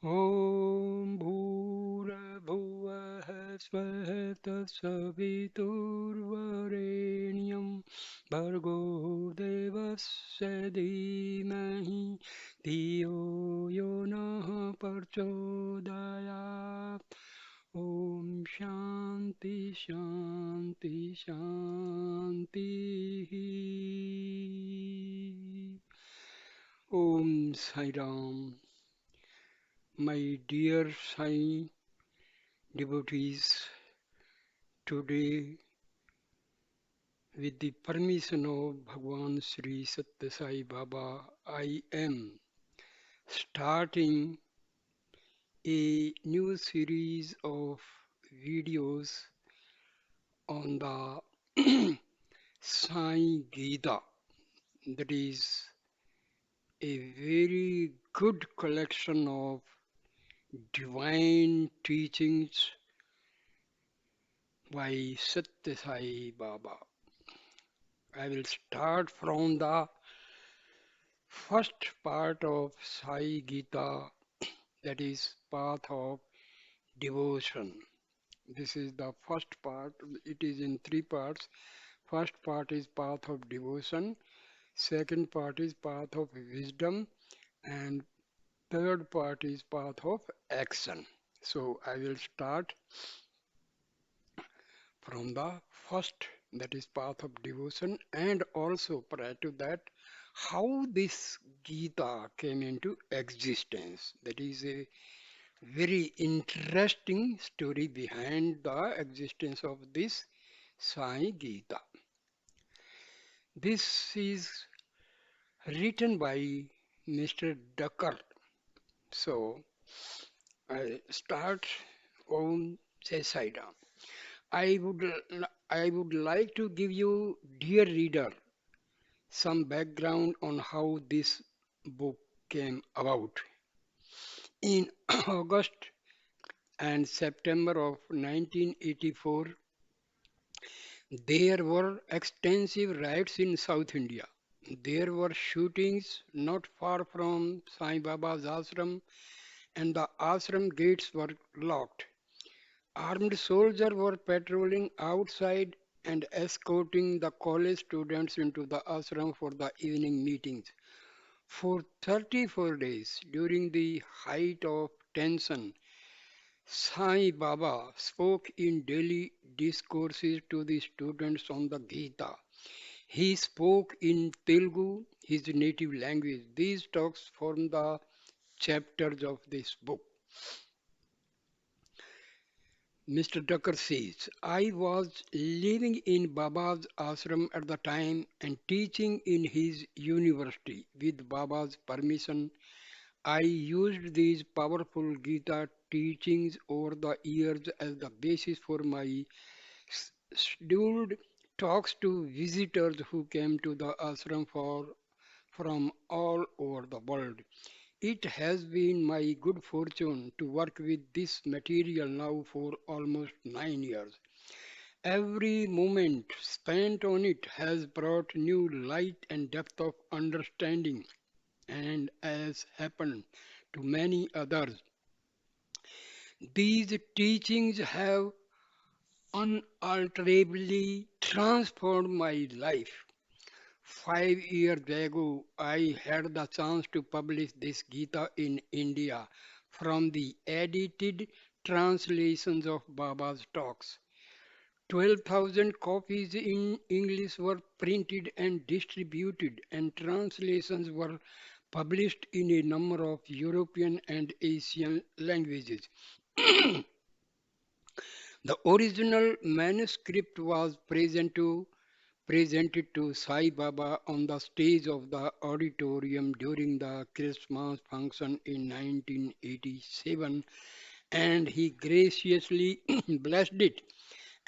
ॐ भूर्भुवः स्वः तत्सवितुर्वरेण्यं भर्गो देवस्य धीमहि धियो यो नः प्रचोदयात् ॐ शान्ति शान्ति शान्तिः ॐ Sai Ram. My dear Sai devotees, today, with the permission of Bhagwan Sri Sathya Sai Baba, I am starting a new series of videos on the Sai Gita. That is a very good collection of divine teachings by Sathya Sai Baba. I will start from the first part of Sai Gita, that is path of devotion. This is the first part. It is in three parts. First part is path of devotion. Second part is path of wisdom. And third part is path of action. So I will start from the first, that is path of devotion, and also prior to that, how this Gita came into existence. That is a very interesting story behind the existence of this Sai Gita. This is written by Mr. Ducker. So I start on Sai. I would I would like to give you, dear reader, some background on how this book came about. In August and September of 1984, there were extensive riots in South India. There were shootings not far from Sai Baba's ashram, and the ashram gates were locked. Armed soldiers were patrolling outside and escorting the college students into the ashram for the evening meetings. For 34 days, during the height of tension, Sai Baba spoke in daily discourses to the students on the Gita. He spoke in Telugu, his native language. These talks form the chapters of this book. Mr. Tucker says, I was living in Baba's ashram at the time and teaching in his university. With Baba's permission, I used these powerful Gita teachings over the years as the basis for my scheduled talks to visitors who came to the ashram from all over the world. It has been my good fortune to work with this material now for almost 9 years. Every moment spent on it has brought new light and depth of understanding, and as happened to many others, these teachings have unalterably transformed my life. 5 years ago, I had the chance to publish this Gita in India from the edited translations of Baba's talks. 12,000 copies in English were printed and distributed, and translations were published in a number of European and Asian languages. The original manuscript was presented to Sai Baba on the stage of the auditorium during the Christmas function in 1987, and he graciously blessed it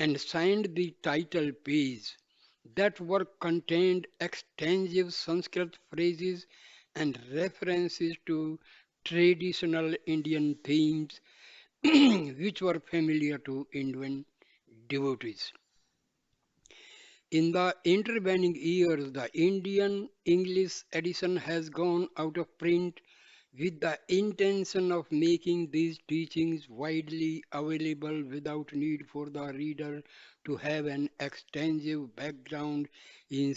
and signed the title page. That work contained extensive Sanskrit phrases and references to traditional Indian themes which were familiar to Indian devotees. In the intervening years, the Indian English edition has gone out of print with the intention of making these teachings widely available without need for the reader to have an extensive background in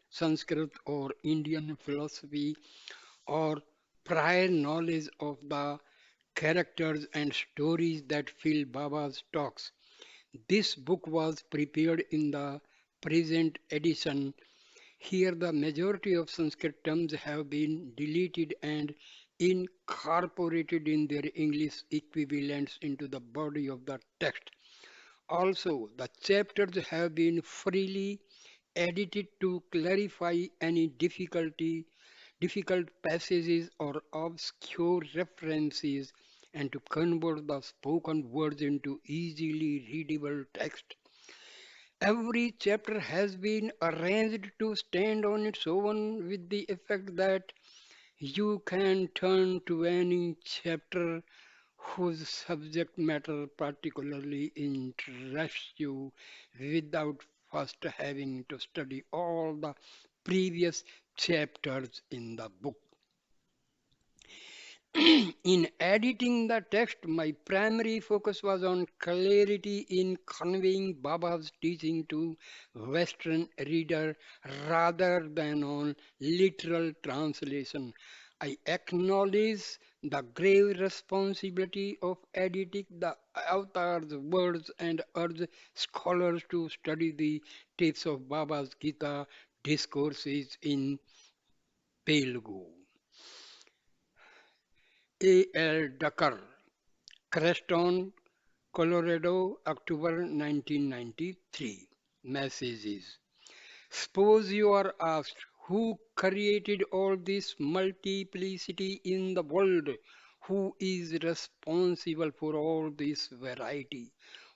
Sanskrit or Indian philosophy or prior knowledge of the characters and stories that fill Baba's talks. This book was prepared in the present edition. Here, the majority of Sanskrit terms have been deleted and incorporated in their English equivalents into the body of the text. Also, the chapters have been freely edited to clarify any difficult passages or obscure references and to convert the spoken words into easily readable text. Every chapter has been arranged to stand on its own with the effect that you can turn to any chapter whose subject matter particularly interests you without first having to study all the previous chapters in the book. In editing the text, my primary focus was on clarity in conveying Baba's teaching to Western reader rather than on literal translation. I acknowledge the grave responsibility of editing the author's words and urge scholars to study the texts of Baba's Gita discourses in Telugu. A. L. Ducker, Creston, Colorado, October 1993. Messages. Suppose you are asked who created all this multiplicity in the world? Who is responsible for all this variety?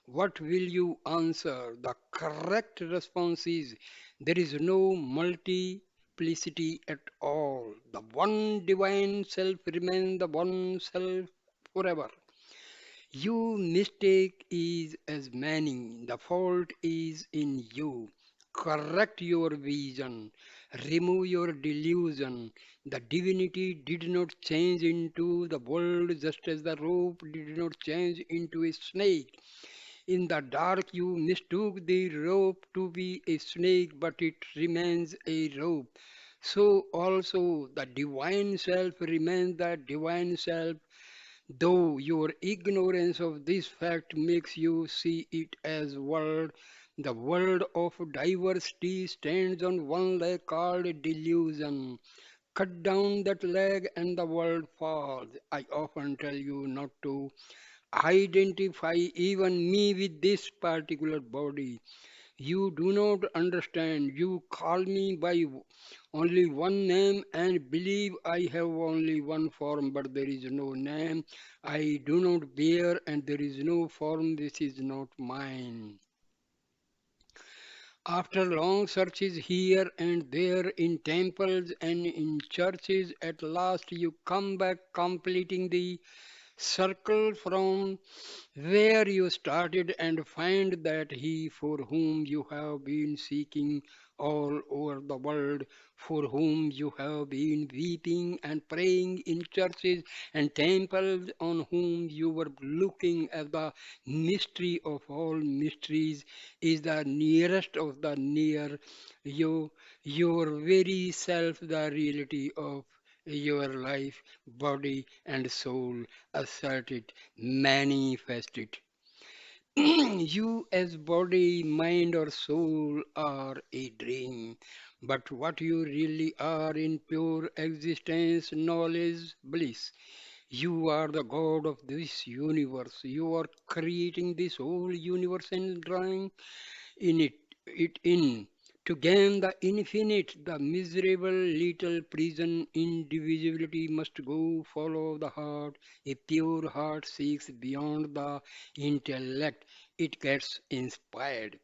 What will you answer? The correct response is there is no multiplicity at all. The one divine self remains the one self forever. You mistake is as many. The fault is in you. Correct your vision. Remove your delusion. The divinity did not change into the world just as the rope did not change into a snake. In the dark, you mistook the rope to be a snake, but it remains a rope. So also the divine self remains the divine self, though your ignorance of this fact makes you see it as world. The world of diversity stands on one leg called delusion. Cut down that leg and the world falls. I often tell you not to identify even me with this particular body. You do not understand. You call me by only one name and believe I have only one form, but there is no name I do not bear, and there is no form which is not mine. After long searches here and there in temples and in churches, at last you come back completing the circle from where you started and find that he for whom you have been seeking all over the world, for whom you have been weeping and praying in churches and temples, on whom you were looking as the mystery of all mysteries, is the nearest of the near, you, your very self, the reality of your life, body, and soul, assert it, manifest it. You, as body, mind, or soul, are a dream. But what you really are in pure existence, knowledge, bliss. You are the God of this universe. You are creating this whole universe and drawing in it in. To gain the infinite, the miserable little prison individuality must go follow the heart. A pure heart seeks beyond the intellect. It gets inspired.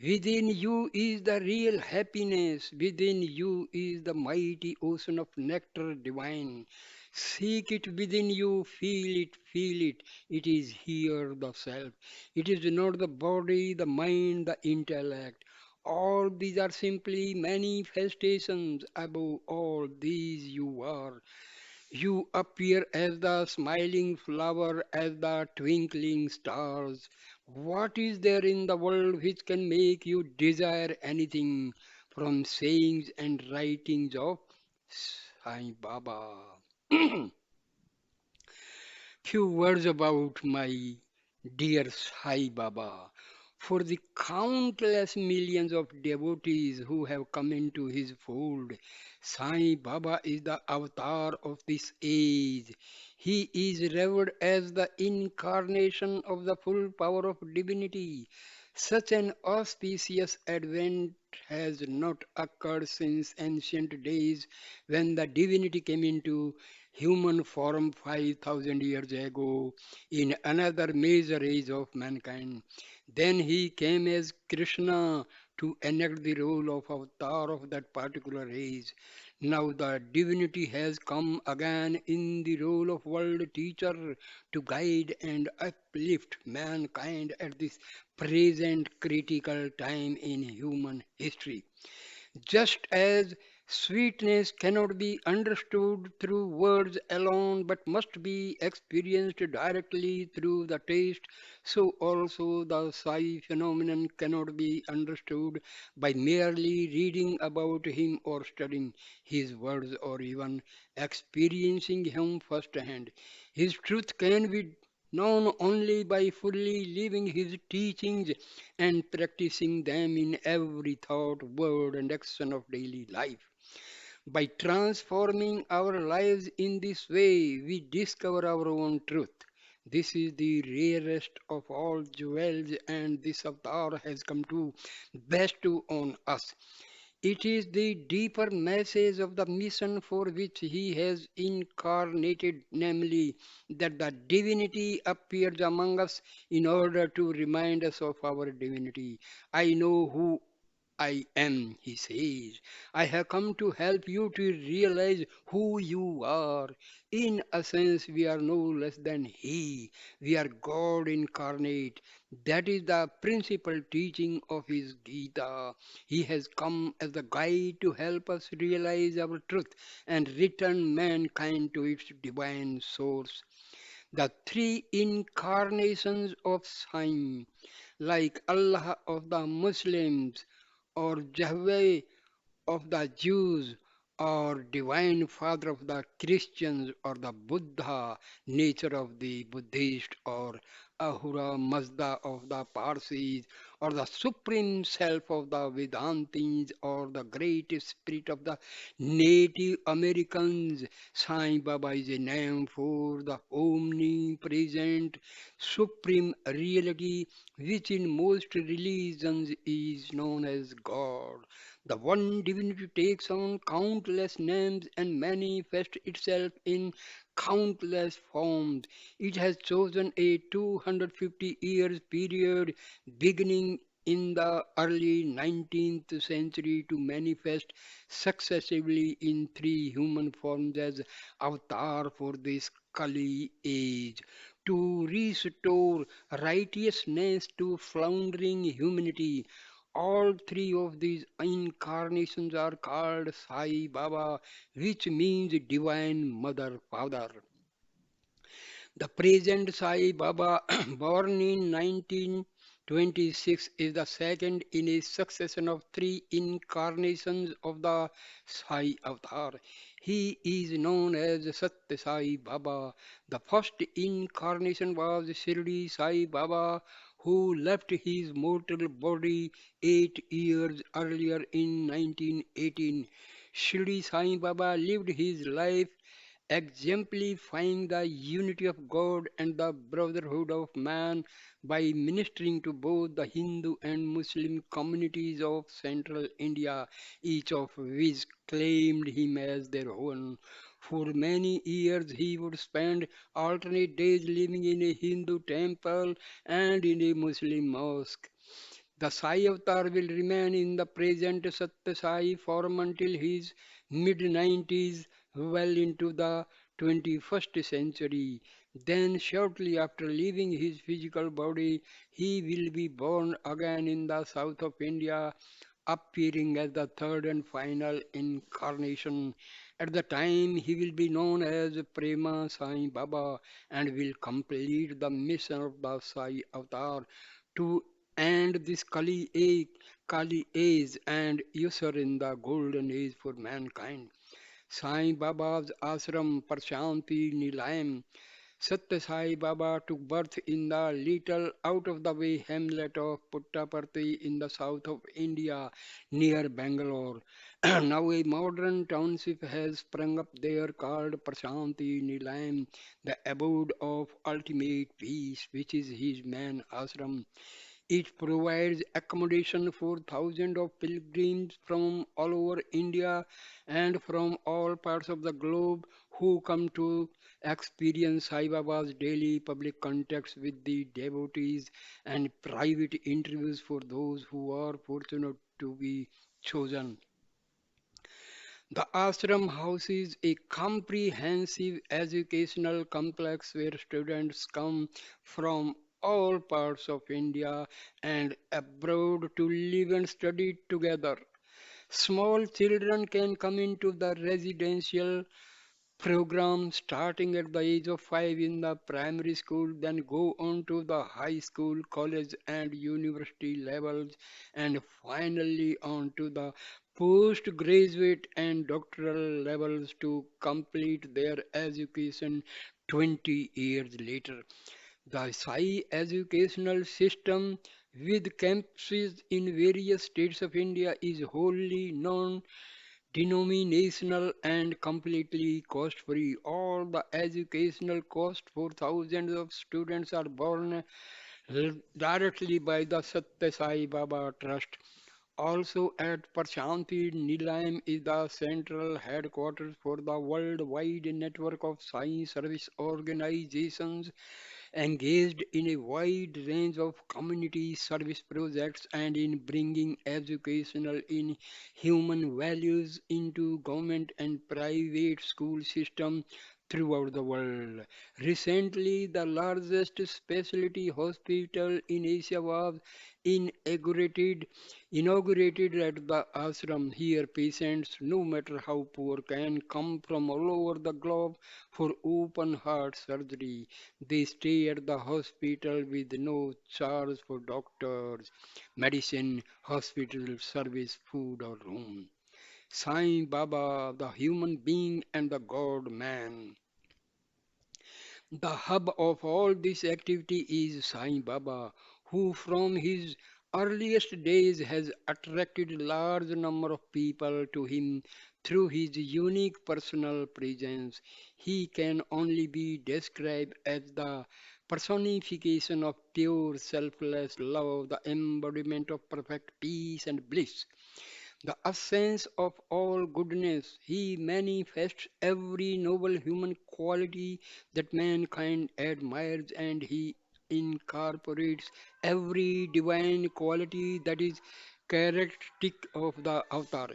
Within you is the real happiness. Within you is the mighty ocean of nectar divine. Seek it within you, feel it, feel it. It is here the self. It is not the body, the mind, the intellect. All these are simply manifestations. Above all these you are. You appear as the smiling flower, as the twinkling stars. What is there in the world which can make you desire anything from sayings and writings of Sai Baba? Few words about my dear Sai Baba. For the countless millions of devotees who have come into his fold, Sai Baba is the avatar of this age. He is revered as the incarnation of the full power of divinity. Such an auspicious advent has not occurred since ancient days when the divinity came into human form 5,000 years ago in another major age of mankind. Then he came as Krishna to enact the role of avatar of that particular age. Now the divinity has come again in the role of world teacher to guide and uplift mankind at this present critical time in human history. Just as sweetness cannot be understood through words alone but must be experienced directly through the taste, so also the Sai phenomenon cannot be understood by merely reading about him or studying his words or even experiencing him firsthand. His truth can be known only by fully living his teachings and practicing them in every thought, word, and action of daily life. By transforming our lives in this way, we discover our own truth. This is the rarest of all jewels, and this avatar has come to bestow on us. It is the deeper message of the mission for which he has incarnated, namely that the divinity appears among us in order to remind us of our divinity. I know who I am, he says. I have come to help you to realize who you are. In a sense, we are no less than He. We are God incarnate. That is the principal teaching of his Gita. He has come as a guide to help us realize our truth and return mankind to its divine source. The three incarnations of Sai, like Allah of the Muslims or Yahweh of the Jews or divine father of the Christians or the Buddha, nature of the Buddhist or Ahura Mazda of the Parsis or the supreme self of the Vedantis or the great spirit of the Native Americans. Sai Baba is a name for the omnipresent supreme reality which in most religions is known as God. The one divinity takes on countless names and manifests itself in countless forms. It has chosen a 250 years period beginning in the early 19th century to manifest successively in three human forms as avatar for this Kali age to restore righteousness to floundering humanity. All three of these incarnations are called Sai Baba, which means Divine Mother Father. The present Sai Baba, born in 1926, is the second in a succession of three incarnations of the Sai Avatar. He is known as Sathya Sai Baba. The first incarnation was Shirdi Sai Baba, who left his mortal body 8 years earlier in 1918. Shirdi Sai Baba lived his life exemplifying the unity of God and the brotherhood of man by ministering to both the Hindu and Muslim communities of central India, each of which claimed him as their own. For many years, he would spend alternate days living in a Hindu temple and in a Muslim mosque. The Sai avatar will remain in the present Satya Sai form until his mid 90s, well into the 21st century. Then, shortly after leaving his physical body, he will be born again in the south of India, appearing as the third and final incarnation. At the time, he will be known as Prema Sai Baba and will complete the mission of the Sai Avatar to end this Kali age and usher in the golden age for mankind. Sai Baba's ashram Prashanti Nilayam. Sathya Sai Baba took birth in the little out-of-the-way hamlet of Puttaparthi in the south of India near Bangalore. Now a modern township has sprung up there called Prashanti Nilayam, the abode of ultimate peace, which is his main ashram. It provides accommodation for thousands of pilgrims from all over India and from all parts of the globe who come to experience Sai Baba's daily public contacts with the devotees and private interviews for those who are fortunate to be chosen. The ashram houses a comprehensive educational complex where students come from all parts of India and abroad to live and study together. Small children can come into the residential program starting at the age of 5 in the primary school, then go on to the high school, college, and university levels, and finally on to the postgraduate and doctoral levels to complete their education 20 years later. The Sai educational system with campuses in various states of India is wholly non denominational and completely cost free. All the educational cost for thousands of students are borne directly by the Sathya Sai Baba Trust. Also at Prashanti Nilayam is the central headquarters for the worldwide network of science service organizations engaged in a wide range of community service projects and in bringing educational in human values into government and private school systems throughout the world. Recently, the largest specialty hospital in Asia was inaugurated inaugurated at the ashram. Here, patients, no matter how poor, can come from all over the globe for open heart surgery. They stay at the hospital with no charge for doctors, medicine, hospital service, food, or room. Sai Baba, the human being and the God man. The hub of all this activity is Sai Baba, who from his earliest days has attracted large number of people to him through his unique personal presence. He can only be described as the personification of pure selfless love, the embodiment of perfect peace and bliss, the essence of all goodness. He manifests every noble human quality that mankind admires, and he incorporates every divine quality that is characteristic of the avatar.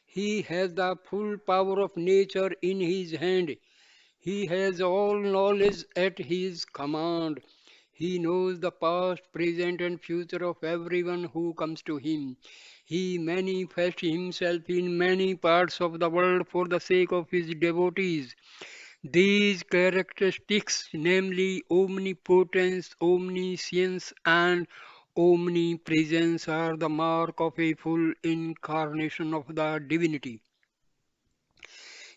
He has the full power of nature in his hand. He has all knowledge at his command. He knows the past, present, and future of everyone who comes to him. He manifests himself in many parts of the world for the sake of his devotees. These characteristics, namely omnipotence, omniscience, and omnipresence, are the mark of a full incarnation of the divinity.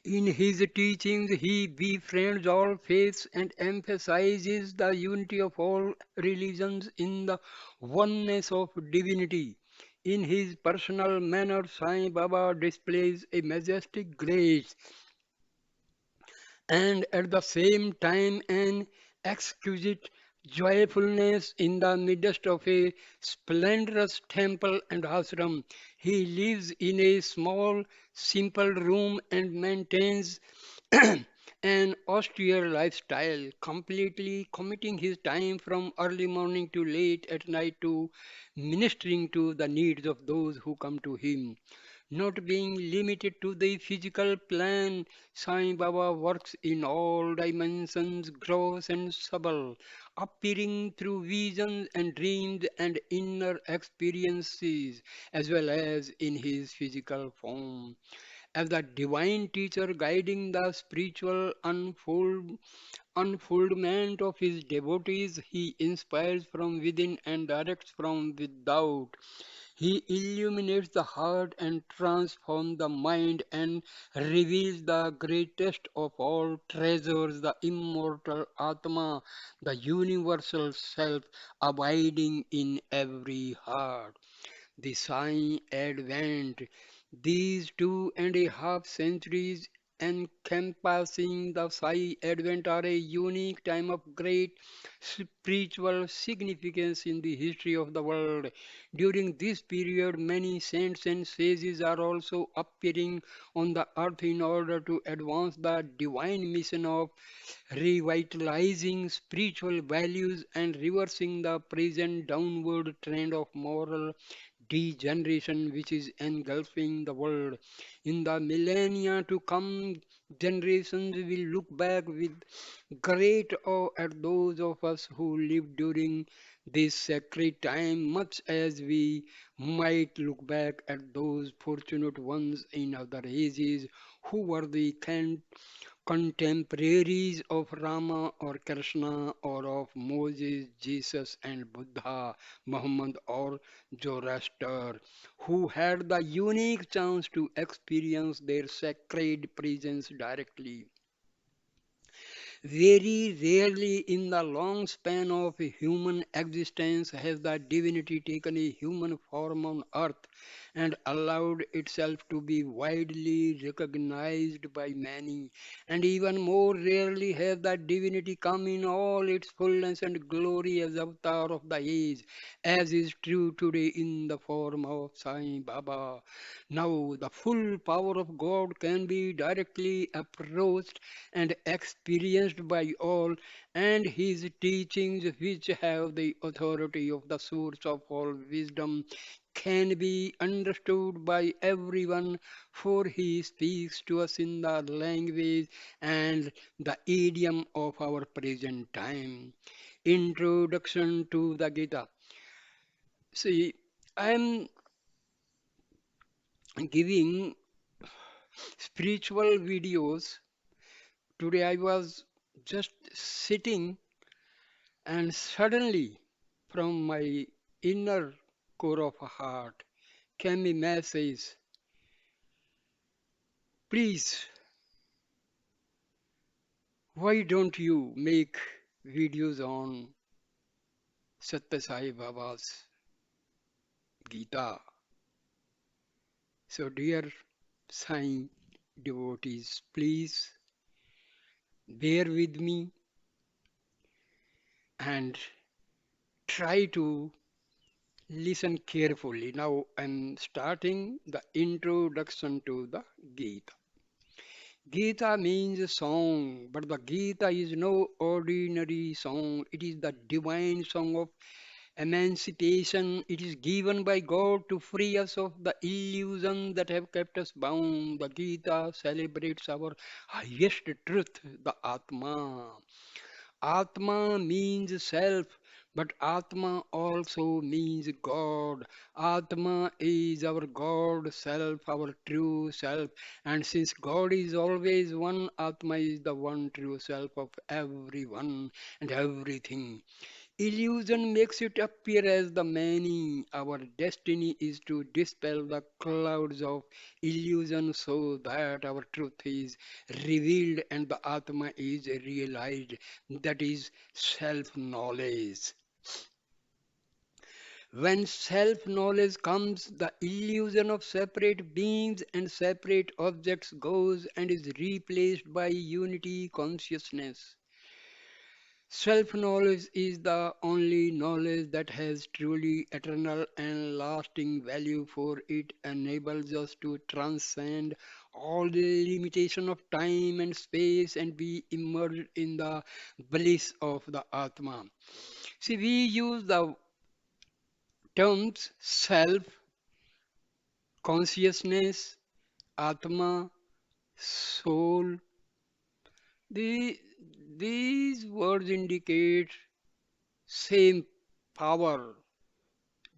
In his teachings, he befriends all faiths and emphasizes the unity of all religions in the oneness of divinity. In his personal manner, Sai Baba displays a majestic grace and at the same time an exquisite joyfulness in the midst of a splendorous temple and ashram. He lives in a small, simple room and maintains an austere lifestyle, completely committing his time from early morning to late at night to ministering to the needs of those who come to him. Not being limited to the physical plane, Sai Baba works in all dimensions, gross and subtle, appearing through visions and dreams and inner experiences, as well as in his physical form. as the divine teacher guiding the spiritual unfoldment of his devotees. He inspires from within and directs from without. He illuminates the heart and transforms the mind and reveals the greatest of all treasures, the immortal Atma, the universal self abiding in every heart. The Sai Advent. These 2.5 centuries encompassing the Sai Advent are a unique time of great spiritual significance in the history of the world. During this period, many saints and sages are also appearing on the earth in order to advance the divine mission of revitalizing spiritual values and reversing the present downward trend of moral degeneration which is engulfing the world. In the millennia to come, generations will look back with great awe at those of us who lived during this sacred time, much as we might look back at those fortunate ones in other ages who were the contemporaries of Rama or Krishna or of Moses, Jesus, and Buddha, Muhammad, or Zoroaster, who had the unique chance to experience their sacred presence directly. Very rarely in the long span of human existence has the divinity taken a human form on earth and allowed itself to be widely recognized by many. And even more rarely has the divinity come in all its fullness and glory as avatar of the age, as is true today in the form of Sai Baba. Now, the full power of God can be directly approached and experienced by all, and his teachings, which have the authority of the source of all wisdom, can be understood by everyone, for he speaks to us in the language and the idiom of our present time. Introduction to the Gita. See, I am giving spiritual videos. Today I was just sitting and suddenly from my inner core of heart came a message. Please, why don't you make videos on Sathya Sai Baba's Gita? So dear Sai devotees, please bear with me and try to listen carefully. Now I'm starting the introduction to the Gita. Gita means song, but the Gita is no ordinary song. It is the divine song of emancipation. It is given by God to free us of the illusions that have kept us bound. The Gita celebrates our highest truth, the Atma. Atma means self, but Atma also means God. Atma is our God self, our true self. And since God is always one, Atma is the one true self of everyone and everything. Illusion makes it appear as the many. Our destiny is to dispel the clouds of illusion so that our truth is revealed and the Atma is realized. That is self knowledge. When self knowledge comes, the illusion of separate beings and separate objects goes and is replaced by unity consciousness. Self knowledge is the only knowledge that has truly eternal and lasting value, for it enables us to transcend all the limitation of time and space and be immersed in the bliss of the Atma. See, we use the terms self, consciousness, Atma, soul. The, these words indicate same power,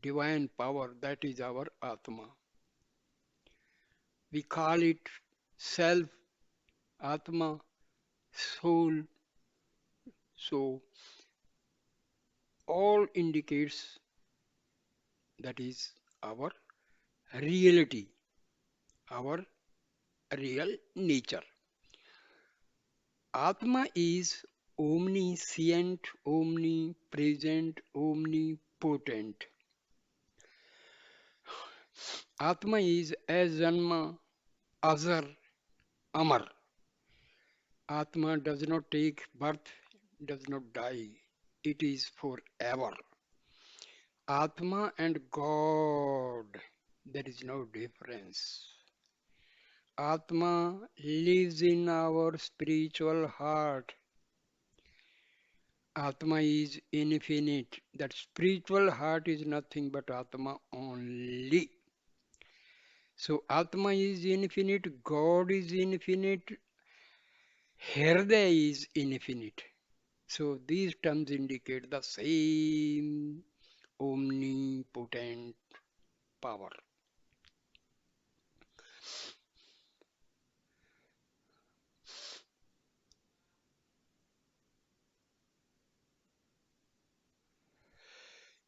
divine power, that is our Atma. We call it self, Atma, soul. So all indicates that is our reality, our real nature. Atma is omniscient, omnipresent, omnipotent. Atma is ajanma, azar, amar. Atma does not take birth, does not die. It is forever. Atma and God, there is no difference. Atma lives in our spiritual heart. Atma is infinite. That spiritual heart is nothing but Atma only. So Atma is infinite, God is infinite, Hriday is infinite. So these terms indicate the same omnipotent power.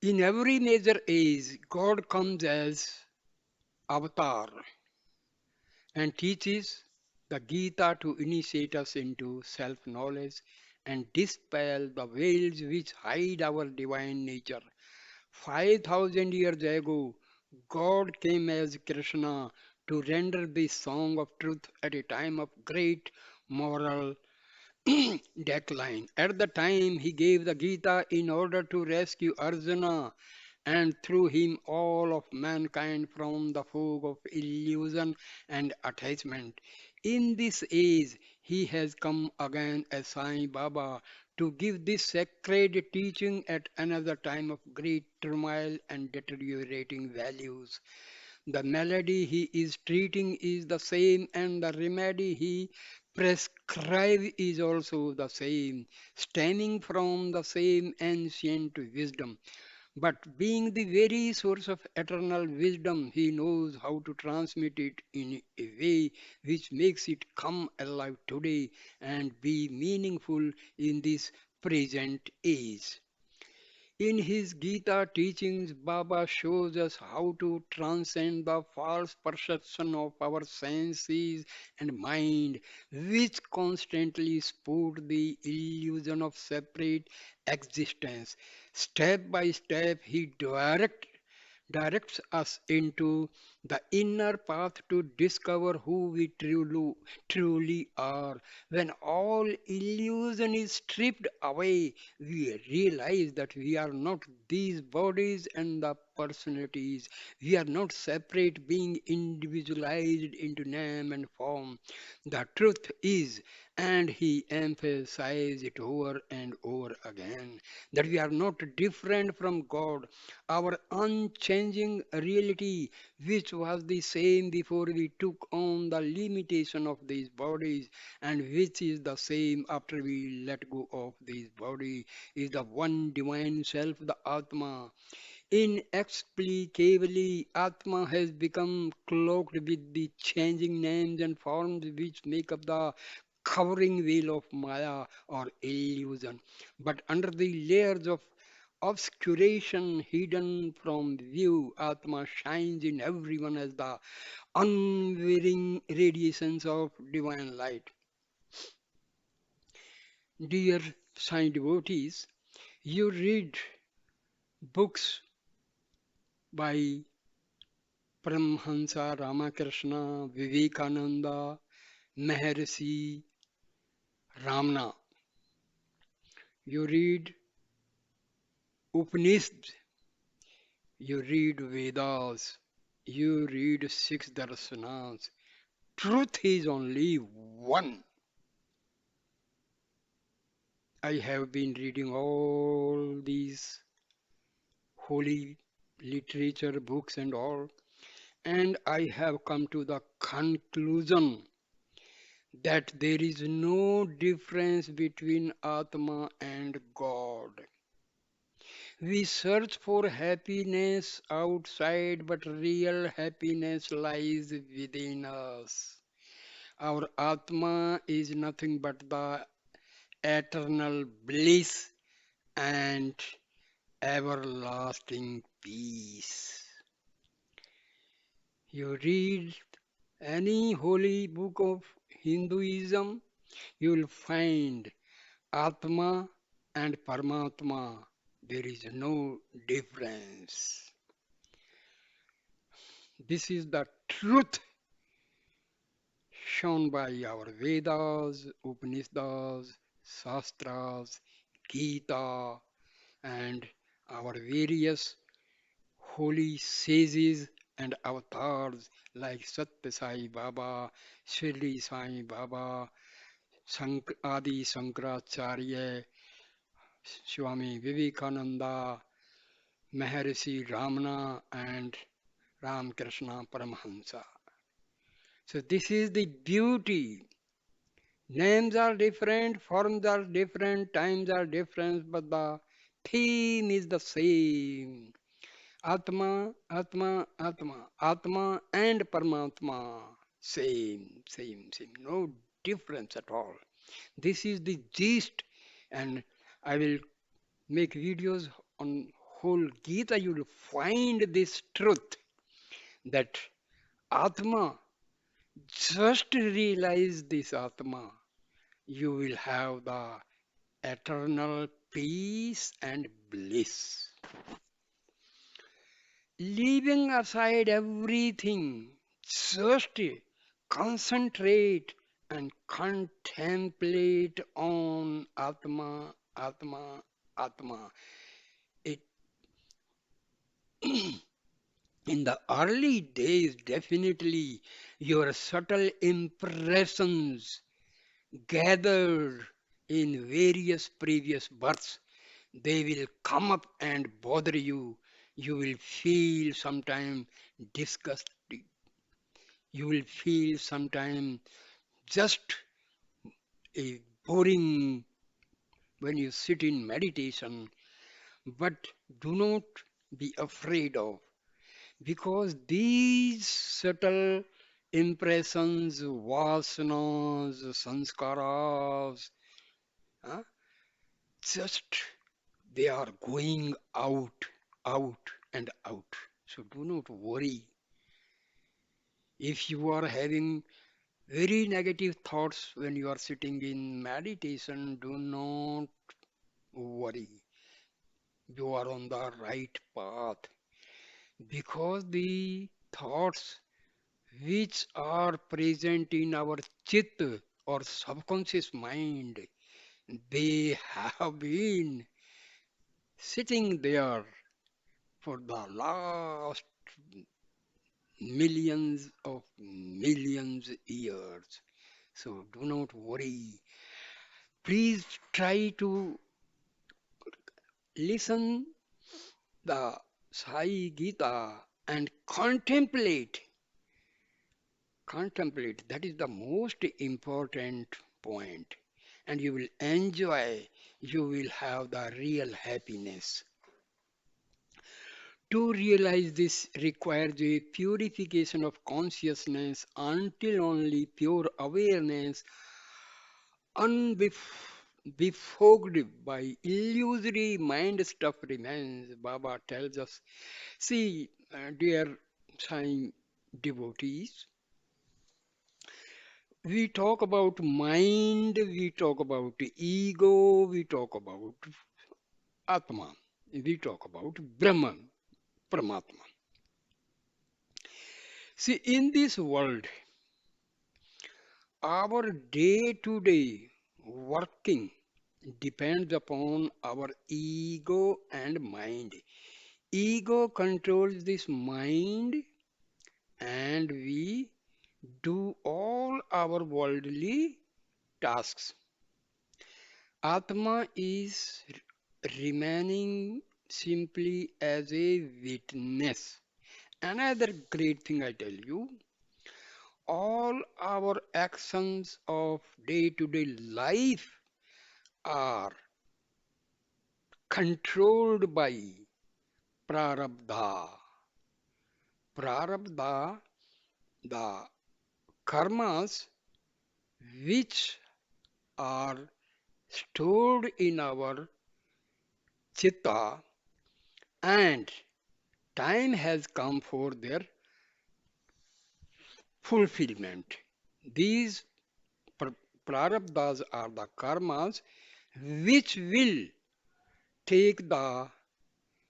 In every major age, God comes as avatar and teaches the Gita to initiate us into self knowledge and dispel the veils which hide our divine nature. 5,000 years ago, God came as Krishna to render the song of truth at a time of great moral decline. At the time, he gave the Gita in order to rescue Arjuna and through him all of mankind from the fog of illusion and attachment. In this age, he has come again as Sai Baba to give this sacred teaching at another time of great turmoil and deteriorating values. The malady he is treating is the same, and the remedy he prescribes is also the same, stemming from the same ancient wisdom. But being the very source of eternal wisdom, he knows how to transmit it in a way which makes it come alive today and be meaningful in this present age. In his Gita teachings, Baba shows us how to transcend the false perception of our senses and mind, which constantly support the illusion of separate existence. Step by step, he directs us into the inner path to discover who we truly are. When all illusion is stripped away, we realize that we are not these bodies and the personalities. We are not separate being individualized into name and form. The truth is, and he emphasized it over and over again, that we are not different from God. Our unchanging reality, which was the same before we took on the limitation of these bodies, and which is the same after we let go of this body, is the one divine self, the Atma. Inexplicably, Atma has become cloaked with the changing names and forms which make up the covering veil of Maya or illusion. But under the layers of obscuration hidden from view, Atma shines in everyone as the unwearying radiations of divine light. Dear Sai devotees, you read books by Paramhansa Ramakrishna, Vivekananda, Maharishi, Ramana. You read Upanishads, you read Vedas, you read six darshanas. Truth is only one. I have been reading all these holy literature books and all, and I have come to the conclusion that there is no difference between Atma and God. We search for happiness outside, but real happiness lies within us. Our Atma is nothing but the eternal bliss and everlasting peace. You read any holy book of Hinduism, you will find Atma and Paramatma. There is no difference. This is the truth shown by our Vedas, Upanishads, Shastras, Gita, and our various holy sages and avatars like Sathya Sai Baba, Shirdi Sai Baba, Adi Shankaracharya, Swami Vivekananda, Maharishi Ramana, and Krishna Paramahansa. So this is the beauty. Names are different, forms are different, times are different, but the theme is the same. Atma, Atma, Atma, Atma and Paramatma. Same. No difference at all. This is the gist, and I will make videos on whole Gita. You will find this truth that Atma, just realize this Atma, you will have the eternal peace and bliss. Leaving aside everything, just concentrate and contemplate on Atma, Atma, Atma. It, in the early days, definitely your subtle impressions gathered in various previous births, they will come up and bother you. You will feel sometime disgusted. You will feel sometime just a boring when you sit in meditation. But do not be afraid of, because these subtle impressions, vasanas, sanskaras, huh, just they are going out and out. So do not worry. If you are having very negative thoughts when you are sitting in meditation, do not worry. You are on the right path, because the thoughts which are present in our chit or subconscious mind, they have been sitting there for the last millions years. So do not worry. Please try to listen the Sai Gita and contemplate. That is the most important point. And you will enjoy, you will have the real happiness. To realize this requires a purification of consciousness until only pure awareness, unbefogged by illusory mind stuff remains. Baba tells us. See, dear Sai devotees, we talk about mind, we talk about ego, we talk about Atma, we talk about Brahman, Paramatma. See, in this world, our day to day working depends upon our ego and mind. Ego controls this mind, and we do all our worldly tasks. Atma is remaining simply as a witness. Another great thing I tell you, all our actions of day to day life are controlled by prarabdha. Prarabdha, the karmas which are stored in our chitta, and time has come for their fulfillment. These prarabdhas are the karmas which will take the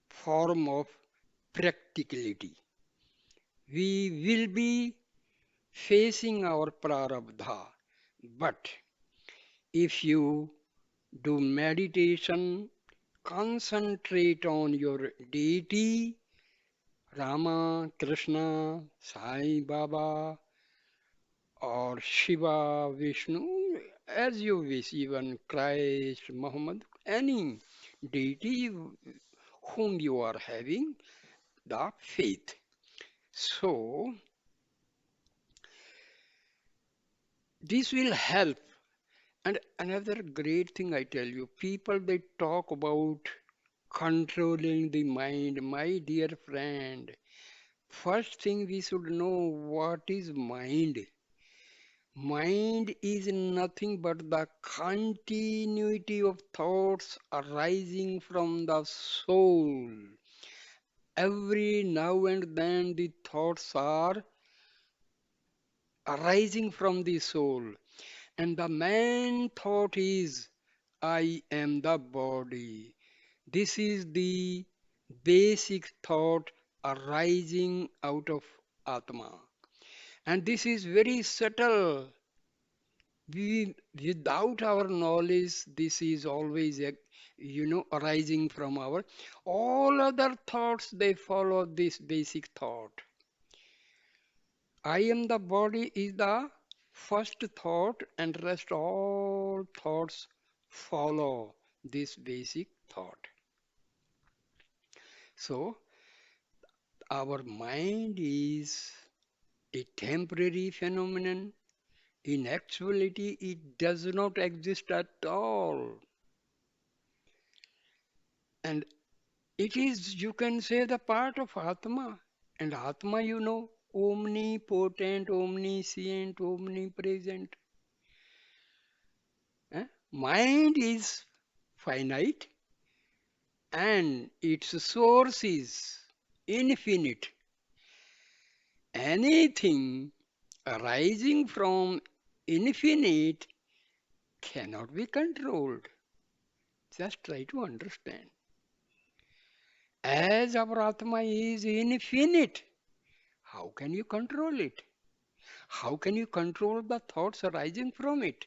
form of practicality. We will be facing our prarabdha, but if you do meditation, concentrate on your deity, Rama, Krishna, Sai Baba, or Shiva, Vishnu, as you wish, even Christ, Muhammad, any deity whom you are having the faith. So, this will help. And another great thing I tell you, people they talk about controlling the mind. My dear friend, first thing we should know what is mind. Mind is nothing but the continuity of thoughts arising from the soul. Every now and then the thoughts are arising from the soul. And the main thought is, I am the body. This is the basic thought arising out of Atma. And this is very subtle. Without our knowledge, this is always, arising from our. All other thoughts, they follow this basic thought. I am the body is the first thought, and rest all thoughts follow this basic thought. So, our mind is a temporary phenomenon. In actuality, it does not exist at all. And it is, you can say, the part of Atma. And Atma, omnipotent, omniscient, omnipresent. Mind is finite and its source is infinite. Anything arising from infinite cannot be controlled. Just try to understand. As our Atma is infinite, how can you control it? How can you control the thoughts arising from it?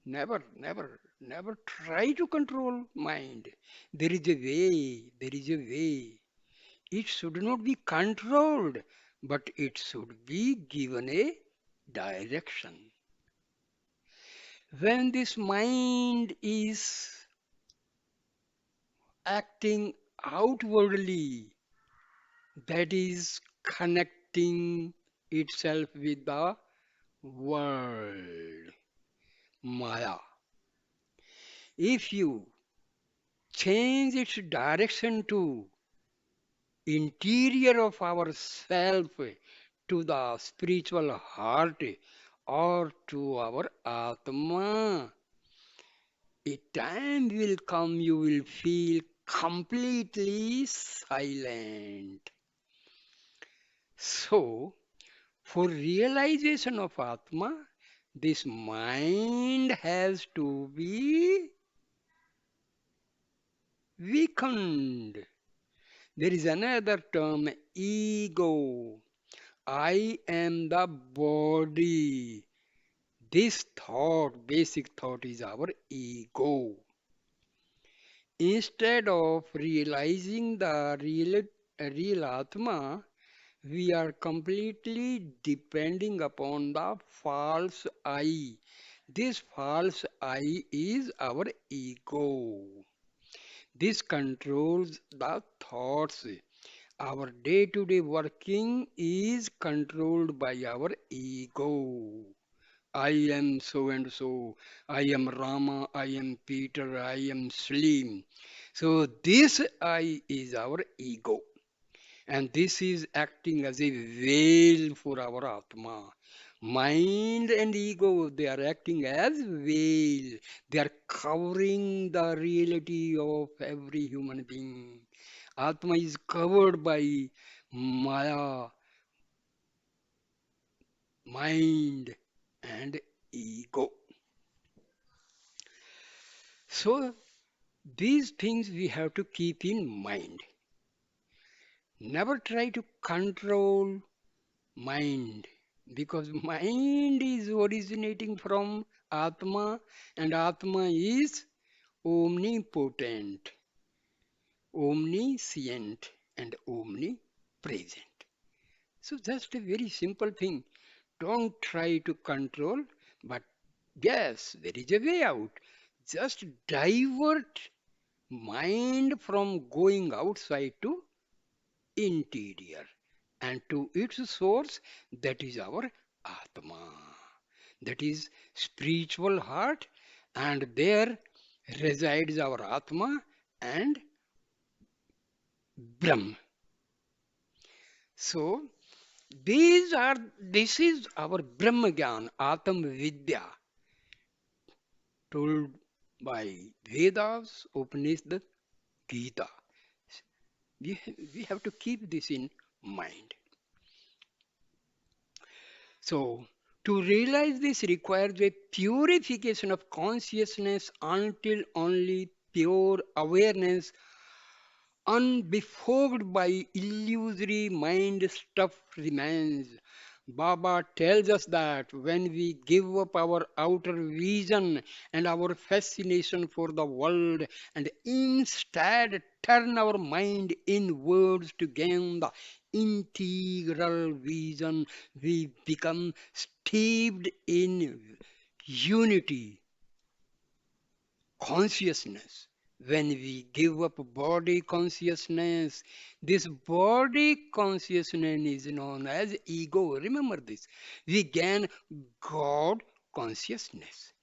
Never, never, never try to control mind. There is a way, there is a way. It should not be controlled, but it should be given a direction. When this mind is acting outwardly, that is connecting itself with the world, Maya. If you change its direction to interior of ourself, to the spiritual heart, or to our Atma, a time will come you will feel completely silent. So, for realization of Atma, this mind has to be weakened. There is another term, ego. I am the body. This thought, basic thought, is our ego. Instead of realizing the real Atma, we are completely depending upon the false I. This false I is our ego. This controls the thoughts. Our day-to-day working is controlled by our ego. I am so and so. I am Rama. I am Peter. I am Slim. So this I is our ego. And this is acting as a veil for our Atma. Mind and ego, they are acting as veil. They are covering the reality of every human being. Atma is covered by Maya, mind, and ego. So these things we have to keep in mind. Never try to control mind, because mind is originating from Atma, and Atma is omnipotent, omniscient, and omnipresent. So just a very simple thing. Don't try to control, but yes, there is a way out. Just divert mind from going outside to interior and to its source, that is our Atma, that is spiritual heart, and there resides our Atma and Brahm. So this is our Brahma Gyan, Atma Vidya, told by Vedas, Upanishad, Gita. We have to keep this in mind. So, to realize this requires a purification of consciousness until only pure awareness, unbefogged by illusory mind stuff, remains. Baba tells us that when we give up our outer vision and our fascination for the world and instead turn our mind inwards to gain the integral vision, we become steeped in unity consciousness. When we give up body consciousness, this body consciousness is known as ego. Remember this. We gain God consciousness.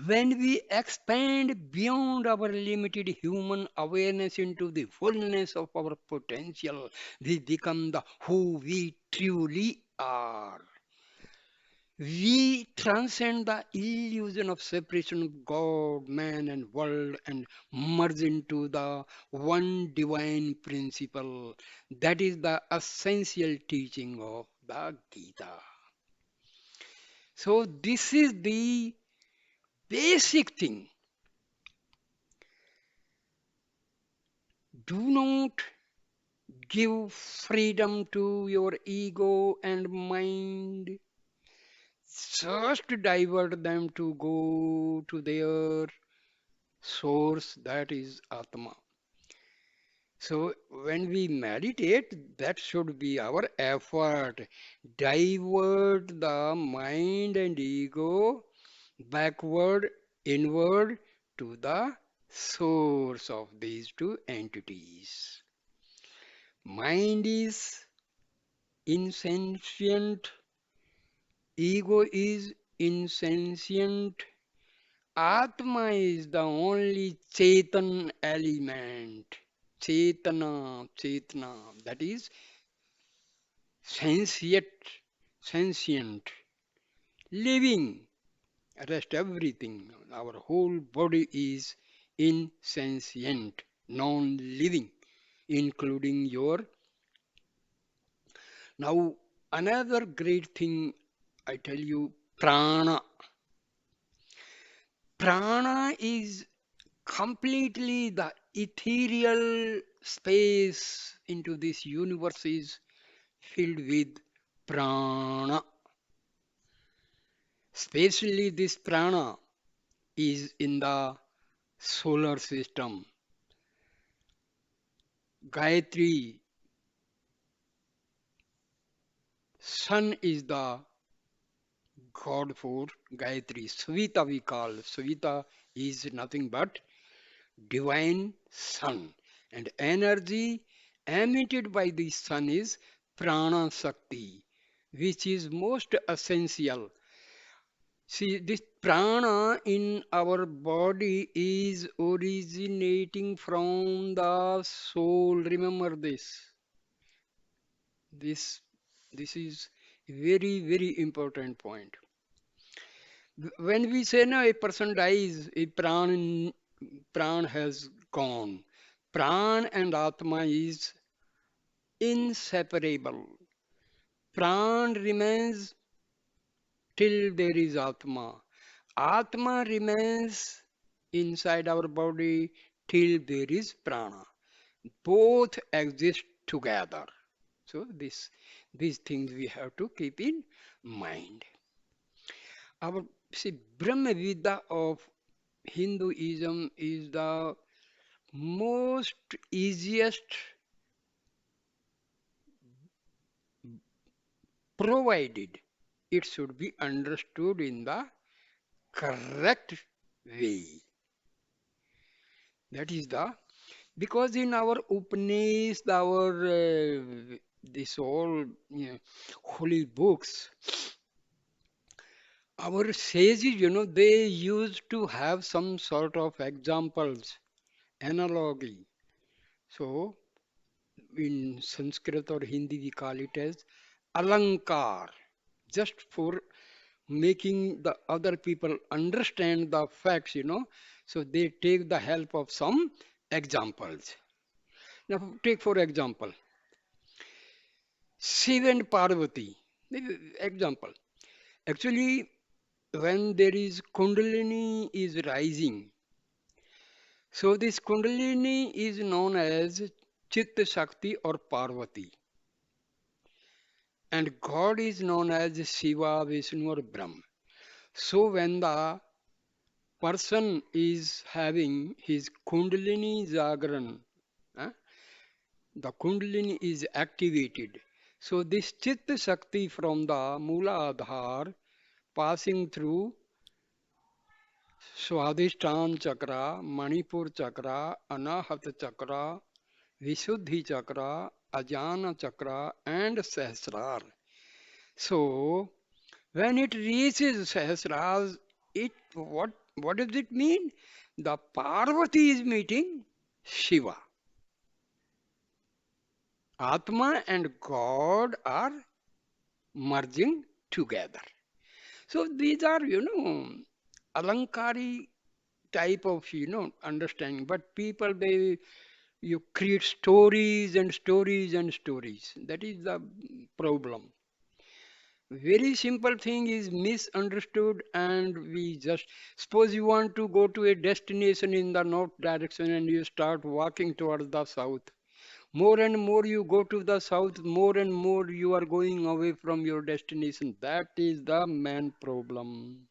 When we expand beyond our limited human awareness into the fullness of our potential, we become the who we truly are. We transcend the illusion of separation of God, man, and world and merge into the one divine principle. That is the essential teaching of the Gita. So, this is the basic thing. Do not give freedom to your ego and mind. Just divert them to go to their source, that is Atma. So when we meditate, that should be our effort. Divert the mind and ego backward, inward to the source of these two entities. Mind is insentient, ego is insentient. Atma is the only Chetan element. Chetana, that is sentient, sentient, living, rest everything. Our whole body is insentient, non-living, including your. Now, another great thing I tell you, prana. Prana is completely the ethereal space into this universe is filled with prana. Especially this prana is in the solar system. Gayatri, sun is the god for Gayatri. Svita we call. Svita is nothing but divine sun. And energy emitted by the sun is prana Shakti, which is most essential. See, this prana in our body is originating from the soul. Remember this. This this is very, very important point. When we say now a person dies, a pran has gone. Pran and Atma is inseparable. Pran remains till there is Atma. Atma remains inside our body till there is prana. Both exist together. So these things we have to keep in mind. Our see Brahma Vidya of Hinduism is the most easiest, provided it should be understood in the correct way. That is the because in our Upanishad, our this all holy books, our sages, they used to have some sort of examples, analogy. So in Sanskrit or Hindi, we call it as alankar, just for making the other people understand the facts. So they take the help of some examples. Now, take for example, Shiv and Parvati. Example. Actually, when there is Kundalini is rising, so this Kundalini is known as Chitta Shakti or Parvati, and God is known as Shiva, Vishnu or Brahma. So when the person is having his Kundalini Jagran, eh, the Kundalini is activated. So this Chitta Shakti from the Mula Adhar passing through Swadhisthana Chakra, Manipur Chakra, Anahata Chakra, Visuddhi Chakra, Ajna Chakra, and Sahasrar. So, when it reaches Sahasrar, what does it mean? The Parvati is meeting Shiva. Atma and God are merging together. So these are, alankari type of, understanding. But people, you create stories and stories and stories. That is the problem. Very simple thing is misunderstood, and we just suppose you want to go to a destination in the north direction and you start walking towards the south. More and more you go to the south, more and more you are going away from your destination. That is the main problem.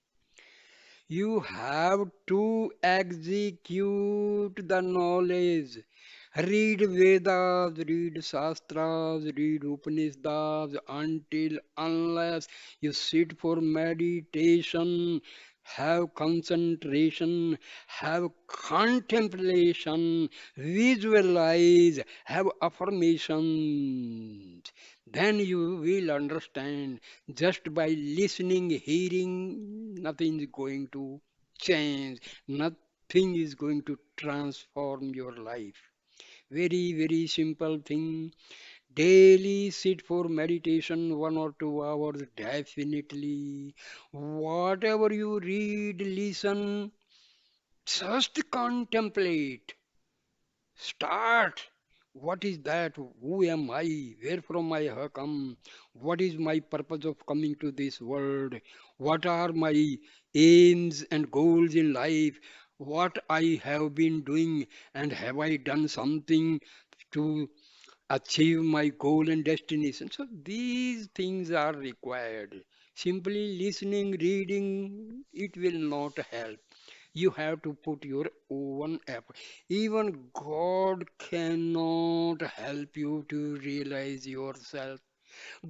You have to execute the knowledge. Read Vedas, read Shastras, read Upanishads until unless you sit for meditation, have concentration, have contemplation, visualize, have affirmations. Then you will understand. Just by listening, hearing, nothing is going to change. Nothing is going to transform your life. Very, very simple thing. Daily sit for meditation 1 or 2 hours, definitely. Whatever you read, listen, just contemplate. Start. What is that? Who am I? Where from I have come? What is my purpose of coming to this world? What are my aims and goals in life? What I have been doing, and have I done something to achieve my goal and destination? So these things are required. Simply listening, reading, it will not help. You have to put your own effort. Even God cannot help you to realize yourself.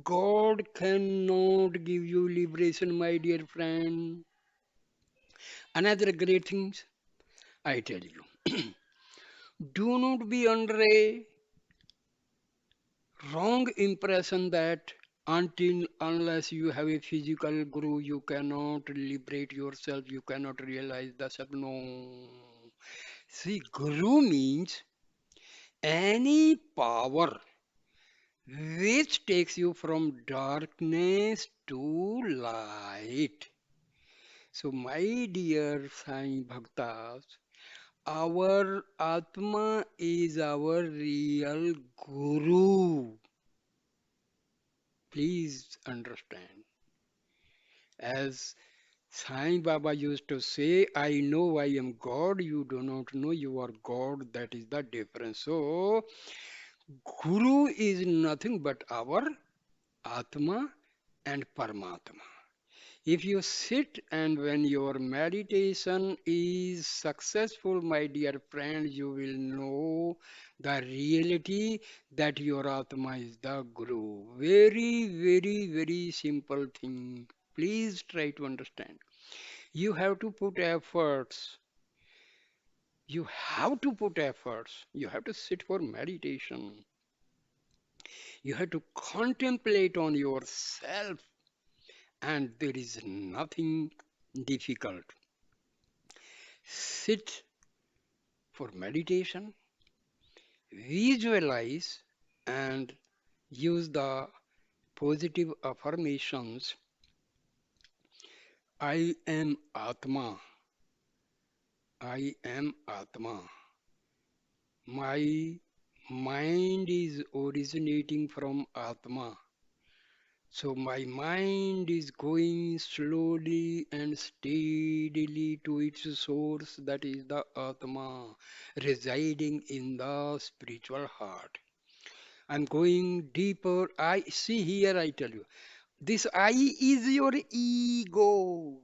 God cannot give you liberation, my dear friend. Another great thing I tell you, do not be under a wrong impression that Until unless you have a physical guru, you cannot liberate yourself, you cannot realize the self. No. See, guru means any power which takes you from darkness to light. So, my dear Sai Bhaktas, our Atma is our real guru. Please understand. As Sai Baba used to say, I know I am God, you do not know you are God. That is the difference. So, Guru is nothing but our Atma and Paramatma. If you sit and when your meditation is successful, my dear friend, you will know the reality that your Atma is the Guru. Very, very, very simple thing. Please try to understand. You have to put efforts. You have to put efforts. You have to sit for meditation. You have to contemplate on yourself, and there is nothing difficult. Sit for meditation, visualize, and use the positive affirmations. I am Atma. I am Atma. My mind is originating from Atma. So my mind is going slowly and steadily to its source, that is the Atma, residing in the spiritual heart. I'm going deeper. I see here, I tell you, this I is your ego.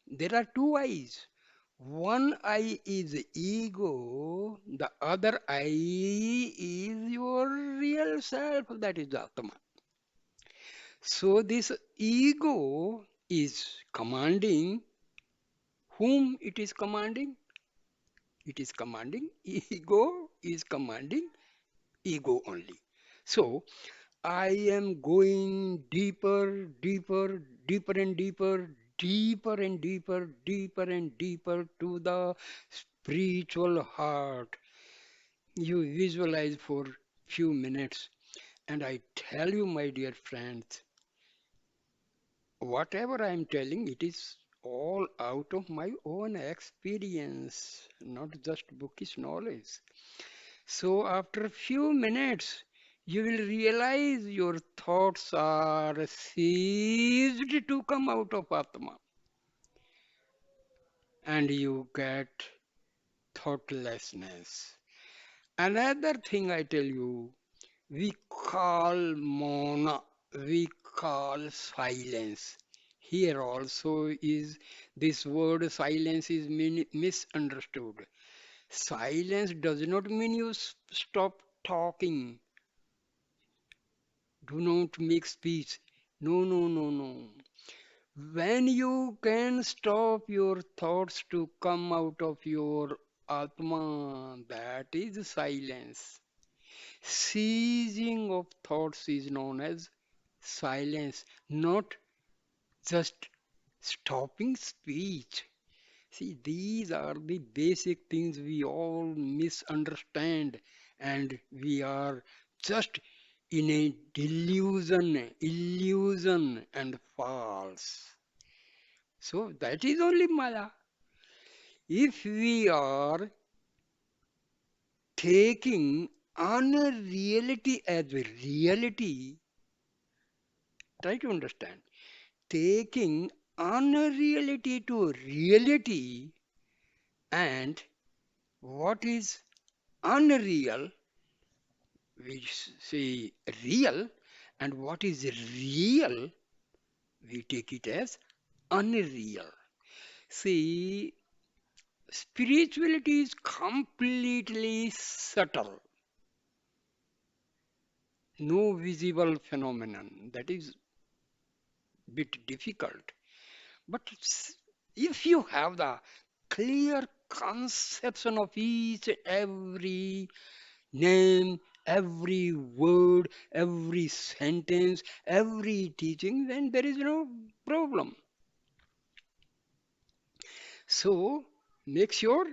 There are two eyes. One eye is ego, the other eye is your real self, that is Atma. So this ego is commanding whom it is commanding? It is commanding ego is commanding ego only. So I am going deeper, deeper, deeper and deeper, deeper and deeper, deeper and deeper to the spiritual heart. You visualize for few minutes, and I tell you, my dear friends, whatever I am telling, it is all out of my own experience, not just bookish knowledge. So after a few minutes, you will realize your thoughts are ceased to come out of Atma, and you get thoughtlessness. Another thing I tell you, we call mona, we call silence. Here also is this word silence is misunderstood. Silence does not mean you stop talking. Do not make speech. No, no, no, no. When you can stop your thoughts to come out of your Atma, that is silence. Ceasing of thoughts is known as silence, not just stopping speech. See, these are the basic things we all misunderstand, and we are just in a illusion and false. So that is only Maya. If we are taking unreality as a reality, try to understand. Taking unreality to reality, and what is unreal, we say real, and what is real, we take it as unreal. See, spirituality is completely subtle, no visible phenomenon. That is bit difficult. But if you have the clear conception of each and every name, every word, every sentence, every teaching, then there is no problem. So make sure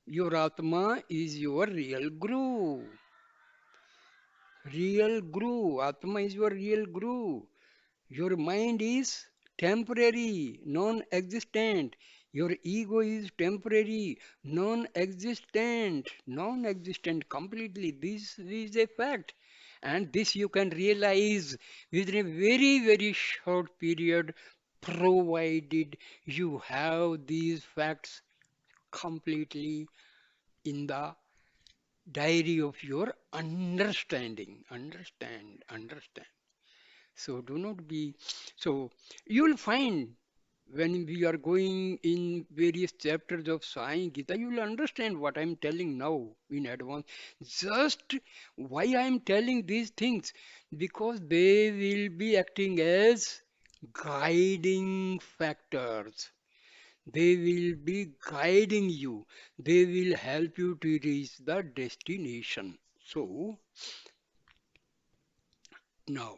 your Atma is your real guru. Real guru. Atma is your real guru. Your mind is temporary, non existent. Your ego is temporary, non existent, non existent completely. This is a fact. And this you can realize within a very, very short period, provided you have these facts completely in the diary of your understanding. Understand. So do not be. So you'll find when we are going in various chapters of Sai Gita, you will understand what I'm telling now in advance. Just why I'm telling these things, because they will be acting as guiding factors. They will be guiding you. They will help you to reach the destination. So now,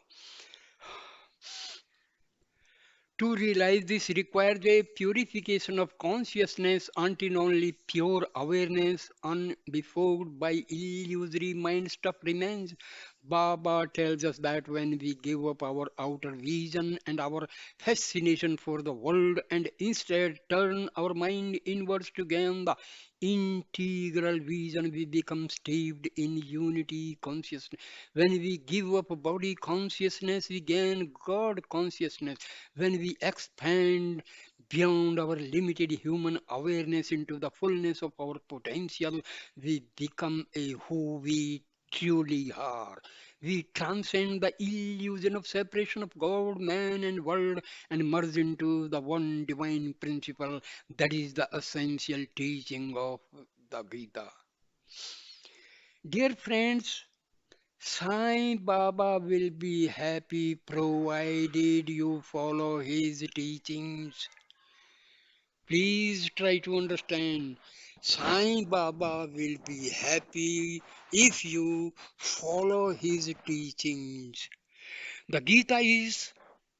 to realize this requires a purification of consciousness until only pure awareness, unbefogged by illusory mind stuff remains. Baba tells us that when we give up our outer vision and our fascination for the world and instead turn our mind inwards to gain the integral vision, we become steeped in unity consciousness. When we give up body consciousness, we gain God consciousness. When we expand beyond our limited human awareness into the fullness of our potential, we become a who we truly are. We transcend the illusion of separation of God, man, and world and merge into the one divine principle that is the essential teaching of the Gita. Dear friends, Sai Baba will be happy provided you follow his teachings. Please try to understand. Sai Baba will be happy if you follow his teachings. The Gita is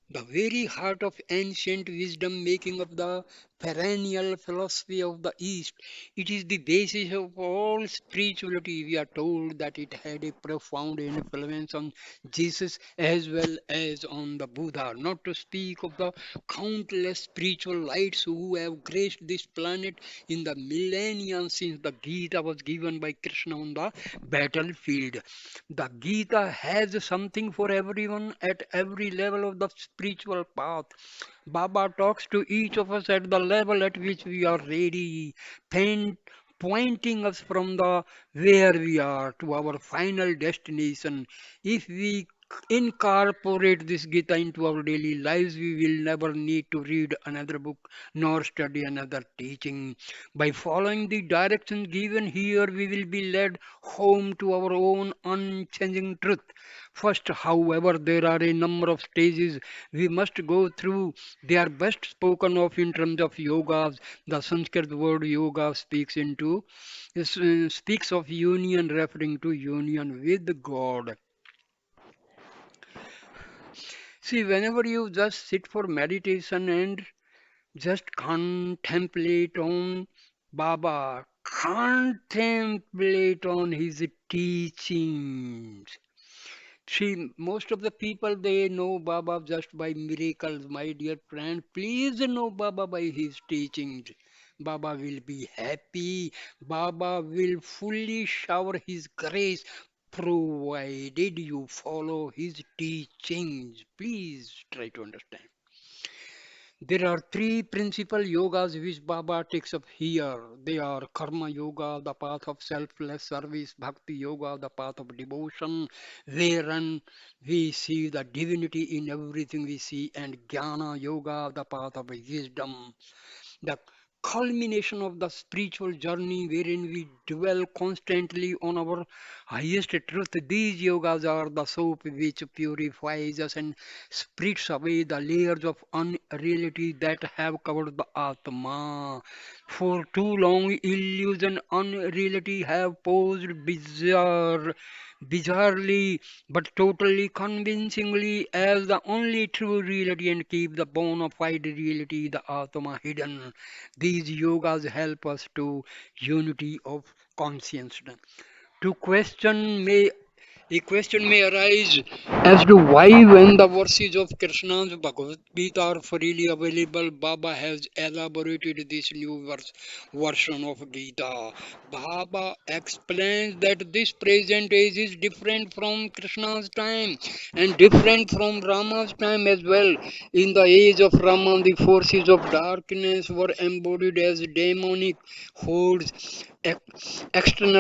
the very heart of ancient wisdom, making of the perennial philosophy of the East. It is the basis of all spirituality. We are told that it had a profound influence on Jesus as well as on the Buddha, not to speak of the countless spiritual lights who have graced this planet in the millennia since the Gita was given by Krishna on the battlefield. The Gita has something for everyone at every level of the spiritual path. Baba talks to each of us at the level at which we are ready, pointing us from the where we are to our final destination. If we incorporate this Gita into our daily lives, we will never need to read another book nor study another teaching. By following the directions given here, we will be led home to our own unchanging truth. First, however, there are a number of stages we must go through. They are best spoken of in terms of yogas. The Sanskrit word yoga speaks of union, referring to union with God. See, whenever you just sit for meditation and just contemplate on Baba, contemplate on his teachings. See, most of the people they know Baba just by miracles, my dear friend. Please know Baba by his teachings. Baba will be happy. Baba will fully shower his grace provided you follow his teachings. Please try to understand. There are three principal yogas which Baba takes up here. They are Karma Yoga, the path of selfless service, Bhakti Yoga, the path of devotion, wherein we see the divinity in everything we see, and Jnana Yoga, the path of wisdom, the culmination of the spiritual journey wherein we dwell constantly on our highest truth. These yogas are the soap which purifies us and splits away the layers of unreality that have covered the Atma. For too long, illusion and reality have posed bizarrely but totally convincingly as the only true reality and keep the bona fide reality, the Atma, hidden. These yogas help us to unity of consciousness. To question may A question may arise as to why, when the verses of Krishna's Bhagavad Gita are freely available, Baba has elaborated this new version of Gita. Baba explains that this present age is different from Krishna's time and different from Rama's time as well. In the age of Rama, the forces of darkness were embodied as demonic hordes, external